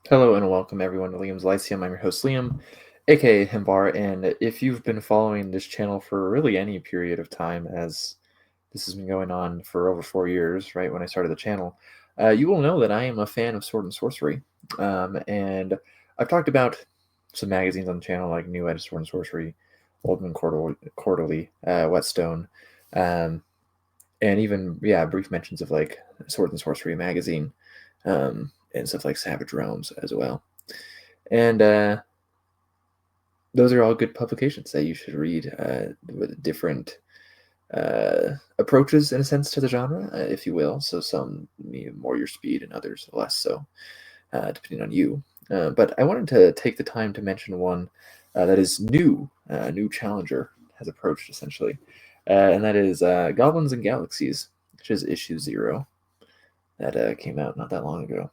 Hello and welcome everyone to Liam's Lyceum. I'm your host Liam, aka Himbar, and if you've been following this channel for really any period of time, as this has been going on for over 4 years, right when I started the channel, you will know that I am a fan of Sword and Sorcery, and I've talked about some magazines on the channel like New Edge Sword and Sorcery, Oldman Quarterly, Whetstone, um, and even brief mentions of like Sword and Sorcery magazine, and stuff like Savage Realms as well. And those are all good publications that you should read with different approaches, in a sense, to the genre, if you will. So some more your speed and others less so, depending on you. But I wanted to take the time to mention one that is new, new challenger has approached essentially, and that is Goblins and Galaxies, which is issue 0 that came out not that long ago.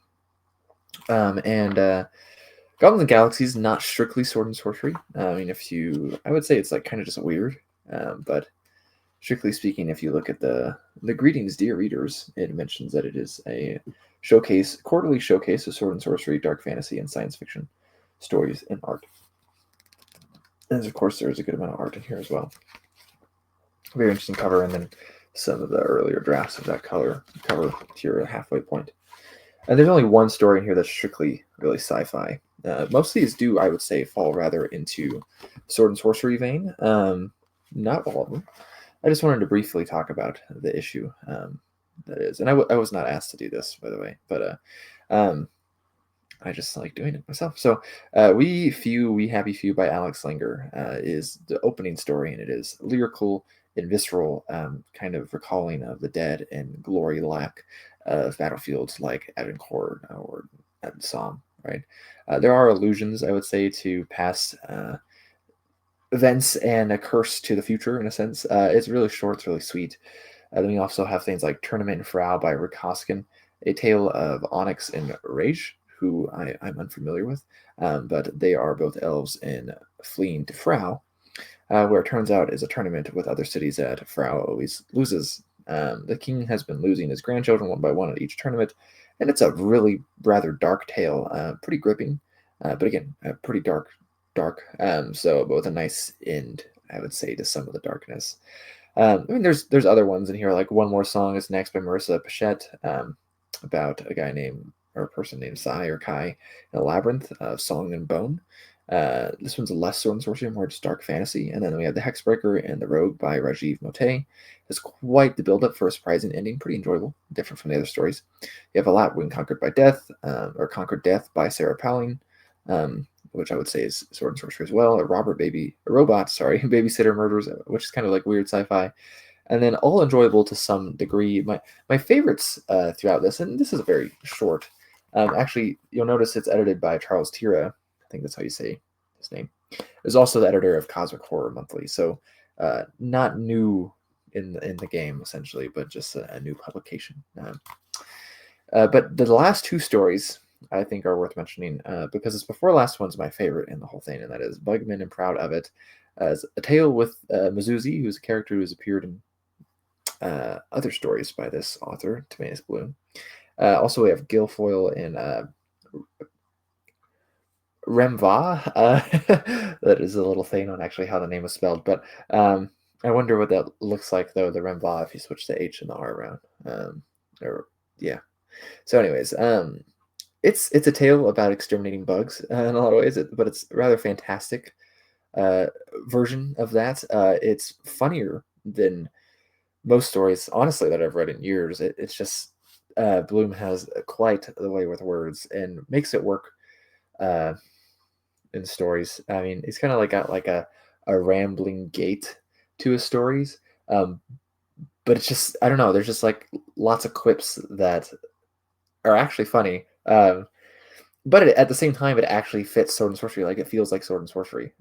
And Goblins and Galaxies, not strictly sword and sorcery. I mean, I would say it's like kind of just weird, but strictly speaking, if you look at the greetings, dear readers, it mentions that it is a quarterly showcase of sword and sorcery, dark fantasy, and science fiction stories and art. And of course, there's a good amount of art in here as well. Very interesting cover, and then some of the earlier drafts of that cover to your halfway point. And there's only one story in here that's strictly really sci-fi. Most of these do, I would say, fall rather into sword and sorcery vein. Not all of them. I just wanted to briefly talk about the issue that is. And I was not asked to do this, by the way, but I just like doing it myself. So We Happy Few by Alex Langer is the opening story, and it is lyrical and visceral, kind of recalling of the dead and glory lack of battlefields like Agincourt or Somme, right? There are allusions, I would say, to past events and a curse to the future, in a sense. It's really short, it's really sweet. Then we also have things like Tournament and Frau by Rick Hoskin, a tale of Onyx and Rage, who I'm unfamiliar with, but they are both elves and fleeing to Frau, where it turns out is a tournament with other cities that Frau always loses. The king has been losing his grandchildren one by one at each tournament, and it's a really rather dark tale, pretty gripping, but again, pretty dark. But with a nice end, I would say, to some of the darkness. I mean, there's other ones in here, like One More Song is next by Marissa Pichette, about a guy named or a person named Sai or Kai in a labyrinth of song and bone. This one's less sword and sorcery, more just dark fantasy. And then we have The Hexbreaker and The Rogue by Rajiv Mote. It's quite the build-up for a surprising ending, pretty enjoyable, different from the other stories. You have A Lot When Conquered by Death, or Conquered Death by Sarah Powling, which I would say is sword and sorcery as well. A Robot, Babysitter Murders, which is kind of like weird sci-fi. And then all enjoyable to some degree. My favorites throughout this, and this is a very short. Actually, you'll notice it's edited by Charles Tira. I think that's how you say his name. Is also the editor of Cosmic Horror Monthly, so not new in the game essentially, but just a new publication. But the last two stories I think are worth mentioning because this before last one's my favorite in the whole thing, and that is Bugman and Proud of It, as a tale with Mizuzi, who's a character who's appeared in other stories by this author, Timaeus Bloom. Also, we have Guilfoyle and Remva. That is a little thing on actually how the name was spelled, but I wonder what that looks like, though, the Remva, if you switch the H and the R around. Or yeah. So, anyways, it's a tale about exterminating bugs in a lot of ways, but it's a rather fantastic version of that. It's funnier than most stories, honestly, that I've read in years. It's just Bloom has quite the way with words and makes it work in stories. I mean, he's kind of like got like a rambling gait to his stories, but it's just, I don't know. There's just like lots of quips that are actually funny. But at the same time, it actually fits sword and sorcery. Like, it feels like sword and sorcery.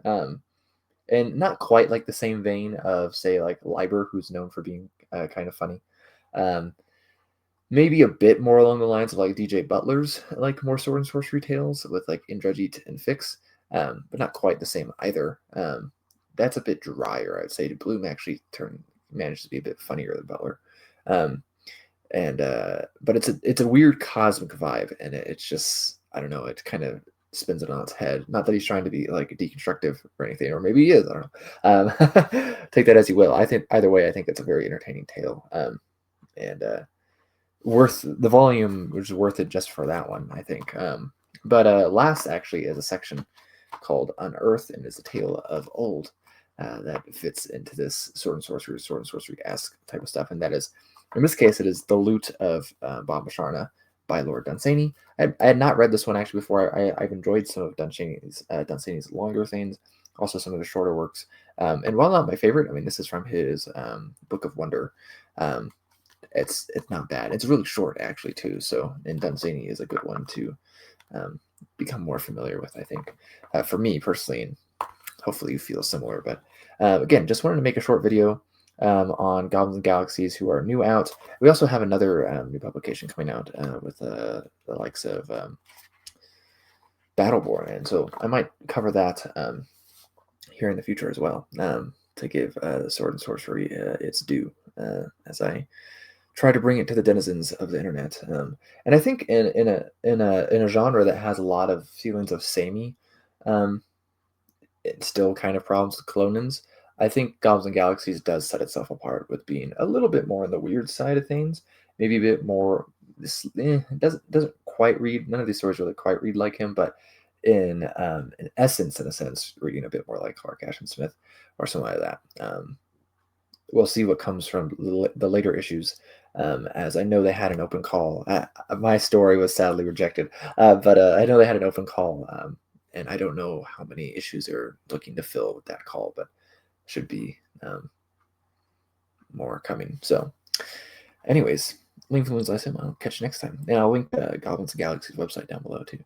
And not quite like the same vein of, say, like Liber, who's known for being kind of funny. Maybe a bit more along the lines of like DJ Butler's like more sword and sorcery tales with like Indrajit and Fix, but not quite the same either. That's a bit drier, I'd say. Bloom actually managed to be a bit funnier than Butler. But it's a weird cosmic vibe, and it's just, I don't know, it kind of spins it on its head. Not that he's trying to be like deconstructive or anything, or maybe he is. I don't know. Take that as you will. I think either way, I think it's a very entertaining tale, and worth the volume, which is worth it just for that one, I think. But last actually is a section called Unearthed, and is a tale of old that fits into this sword and sorcery-esque type of stuff, and that is, in this case, it is The Lute of Bob Masharna by Lord Dunsany. I had not read this one actually before. I've enjoyed some of Dunsany's longer things, also some of his shorter works. And while not my favorite, I mean, this is from his Book of Wonder. Um, it's not bad. It's really short actually too. So, and Dunsany is a good one to become more familiar with, I think, for me personally, and hopefully you feel similar. But again, just wanted to make a short video on Goblins and Galaxies, who are new out. We also have another new publication coming out with the likes of Battleborn, and so I might cover that here in the future as well, to give Sword and Sorcery its due, as I try to bring it to the denizens of the internet. And I think in a genre that has a lot of feelings of samey, it's still kind of problems with clonins. I think Goblins and Galaxies does set itself apart with being a little bit more on the weird side of things, maybe a bit more. It doesn't quite read. None of these stories really quite read like him, but in essence, in a sense, reading a bit more like Clark Ashton Smith or something like that. We'll see what comes from the later issues, as I know they had an open call. My story was sadly rejected, but I know they had an open call, and I don't know how many issues they're looking to fill with that call, but should be more coming. So, anyways, link from I'll catch you next time, and I'll link the Goblins and Galaxies website down below too.